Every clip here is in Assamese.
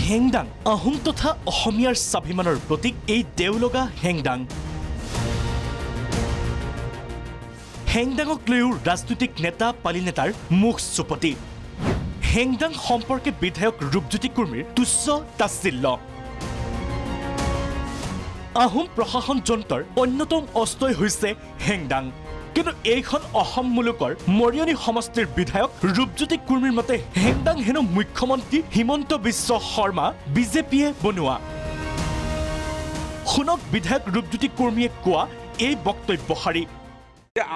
হেংদাং আহোম তথা অসমীয়াৰ স্বাভিমানৰ প্ৰতীক এই দেউলগা হেংদাং হেংদাঙক লৈও ৰাজনৈতিক নেতা পালি নেতাৰ মুখ চুপতি হেংদাং সম্পৰ্কে বিধায়ক ৰূপজ্যোতি কুৰ্মীৰ তুচ্ছ তাচ্ছিল্য আহোম প্ৰশাসন যন্ত্ৰৰ অন্যতম অস্ত্ৰই হৈছে হেংদাং কিন্তু এইখন অসম মুলুকৰ মৰিয়নি সমষ্টিৰ বিধায়ক ৰূপজ্যোতি কুৰ্মীৰ মতে হেংদাং হেনো মুখ্যমন্ত্ৰী হিমন্ত বিশ্ব শৰ্মা বিজেপিয়ে বনোৱা শুনক বিধায়ক ৰূপজ্যোতি কুৰ্মীয়ে কোৱা এই বক্তব্যশাৰী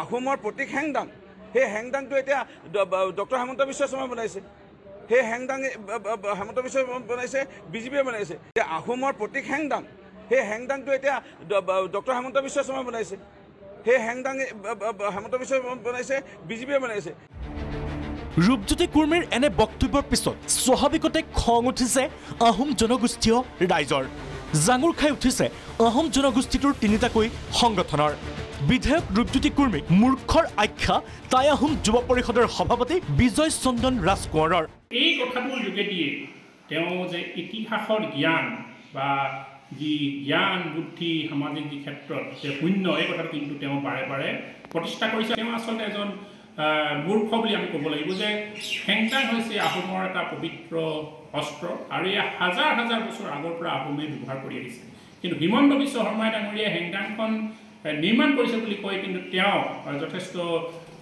আহোমৰ প্ৰতীক হেংদাং সেই হেংদাংটো এতিয়া ডক্টৰ হেমন্ত বিশ্ব শৰ্মাই বনাইছে সেই হেংদাং হেমন্ত বিশ্ব বনাইছে বিজেপিয়ে বনাইছে আহোমৰ প্ৰতীক হেংদাং সেই হেংদাংটো এতিয়া ডক্টৰ হেমন্ত বিশ্ব শৰ্মাই বনাইছে সেই হেংদাং হেমন্ত বিশ্ব বনাইছে বিজেপিয়ে বনাইছে ৰূপজ্যোতি কুৰ্মীৰ এনে বক্তব্যৰ পিছত স্বাভাৱিকতে খং উঠিছে আহোম জনগোষ্ঠীয় ৰাইজৰ জাঙুৰ খাই উঠিছে আহোম জনগোষ্ঠীটোৰ তিনিটাকৈ সংগঠনৰ বিধায়ক ৰূপজ্যোতি কুৰ্মীক মূৰ্খৰ আখ্যা টাই আহোম যুৱ পৰিষদৰ সভাপতি বিজয় চন্দন ৰাজকোঁৱৰৰ এই কথাটোৰ যোগেদিয়ে তেওঁ যে ইতিহাসৰ জ্ঞান বা যি জ্ঞান বুদ্ধি সামাজিক যি ক্ষেত্ৰত যে শূন্য এই কথাটো কিন্তু তেওঁ বাৰে বাৰে প্ৰতিষ্ঠা কৰিছে তেওঁ আচলতে এজন মূৰ্খ বুলি আমি ক'ব লাগিব যে হেংদাং হৈছে আহোমৰ এটা পবিত্ৰ অস্ত্ৰ আৰু এয়া হাজাৰ হাজাৰ বছৰ আগৰ পৰা আহোমে ব্যৱহাৰ কৰি আহিছে কিন্তু হিমন্ত বিশ্ব শৰ্মাই ডাঙৰীয়াই হেংদাংখন নিৰ্মাণ কৰিছে বুলি কয় কিন্তু তেওঁ যথেষ্ট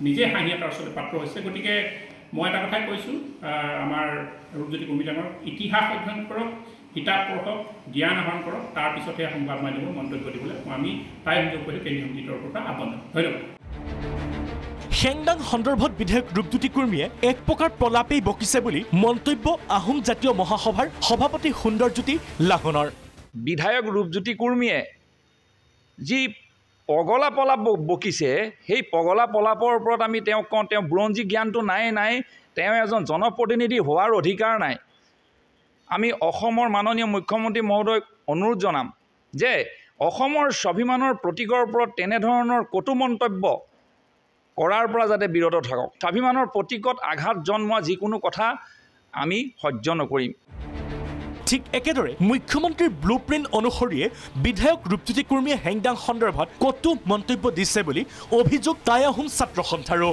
নিজে হাঁহি এটাৰ আচলতে পাত্ৰ হৈছে গতিকে মই এটা কথাই কৈছোঁ আমাৰ ৰূপজ্যোতি কুৰ্মী ডাঙৰ ইতিহাস অধ্যয়ন কৰক কিতাপ পঢ়ক জ্ঞান আহৰণ কৰক তাৰপিছতহে সংবাদ মাধ্যমৰ মন্তব্য দিবলৈ আমি তাই সুযোগ কৰি কেন্দ্ৰীয় সমিতিৰ পৰা আহ্বান ধন্যবাদ হেংদাং সন্দৰ্ভত বিধায়ক ৰূপজ্যোতি কুৰ্মীয়ে এক প্ৰকাৰ প্ৰলাপেই বকিছে বুলি মন্তব্য আহোম জাতীয় মহাসভাৰ সভাপতি সুন্দৰজ্যোতি লাহনৰ বিধায়ক ৰূপজ্যোতি কুৰ্মীয়ে যি পগলা পলাপ বকিছে সেই পগলা পলাপৰ ওপৰত আমি তেওঁক কওঁ তেওঁ বুৰঞ্জী জ্ঞানটো নাই তেওঁ এজন জনপ্ৰতিনিধি হোৱাৰ অধিকাৰ নাই আমি অসমৰ মাননীয় মুখ্যমন্ত্ৰী মহোদয়ক অনুৰোধ জনাম যে অসমৰ স্বাভিমানৰ প্ৰতীকৰ ওপৰত তেনেধৰণৰ কটু মন্তব্য কৰাৰ পৰা যাতে বিৰত থাকক স্বাভিমানৰ প্ৰতীকত আঘাত জন্মোৱা যিকোনো কথা আমি সহ্য নকৰিম ঠিক একেদৰে মুখ্যমন্ত্ৰীৰ ব্লুপ্ৰিণ্ট অনুসৰিয়ে বিধায়ক ৰূপজ্যোতি কুৰ্মীয়ে হেংদাং সন্দৰ্ভত কটু মন্তব্য দিছে বুলি অভিযোগ টাই আহোম ছাত্ৰ সন্থাৰো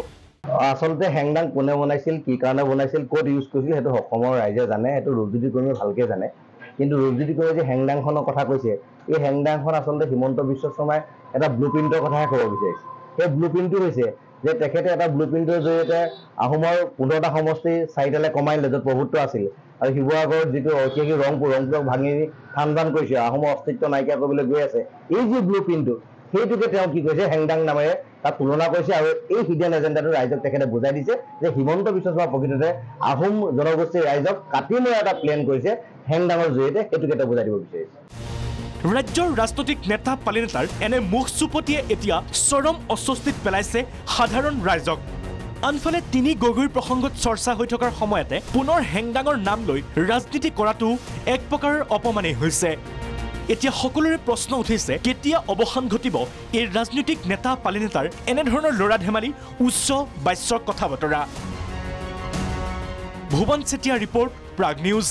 আচলতে হেংদাং কোনে বনাইছিল কি কাৰণে বনাইছিল ক'ত ইউজ কৰিছিল সেইটো অসমৰ ৰাইজে জানে সেইটো ৰূপজ্যোতি কুৰ্মীয়ে ভালকৈ জানে কিন্তু ৰূপজ্যোতি কুৰ্মীয়ে যে হেংদাংখনৰ কথা কৈছে এই হেংদাংখন আচলতে হিমন্ত বিশ্ব শৰ্মাই এটা ব্লুপ্ৰিণ্টৰ কথাহে ক'ব বিচাৰিছে সেই ব্লুপ্ৰিণ্টটো হৈছে যে তেখেতে এটা ব্লুপ্ৰিণ্টৰ জৰিয়তে আহোমৰ 15টা সমষ্টি 4টালৈ কমাই দিলে য'ত প্ৰভুত্ব আছিল আৰু শিৱসাগৰত যিটো ঐতিহাসিক ৰংপুৰক ভাঙি থান কৰিছে আহোমৰ অস্তিত্ব নাইকিয়া কৰিবলৈ গৈ আছে এই যি ব্লুপ্ৰিণ্টটো সেইটোকে তেওঁ কি কৈছে হেংদাং নামেৰে তাক তুলনা কৰিছে আৰু এই হিডেন এজেণ্ডাটো ৰাইজক তেখেতে বুজাই দিছে যে হিমন্ত বিশ্ব শৰ্মা প্ৰকৃততে আহোম জনগোষ্ঠীৰ ৰাইজক কাটি মৰা এটা প্লেন কৰিছে হেংদাঙৰ জৰিয়তে সেইটোকে তেওঁ বুজাই দিব বিচাৰিছে ৰাজ্যৰ ৰাজনৈতিক নেতা পালি নেতাৰ এনে মুখ চুপতিয়ে এতিয়া চৰম অস্বস্তিত পেলাইছে সাধাৰণ ৰাইজক আনফালে তিনি গগৈৰ প্ৰসংগত চৰ্চা হৈ থকাৰ সময়তে পুনৰ হেংদাঙৰ নাম লৈ ৰাজনীতি কৰাটো এক প্ৰকাৰৰ অপমানেই হৈছে এতিয়া সকলোৰে প্ৰশ্ন উঠিছে কেতিয়া অৱসান ঘটিব এই ৰাজনৈতিক নেতা পালি নেতাৰ এনেধৰণৰ লৰা ধেমালি উচ্চ বাচ্যৰ কথা বতৰা ভুৱন চেতিয়া ৰিপৰ্ট প্ৰাগ নিউজ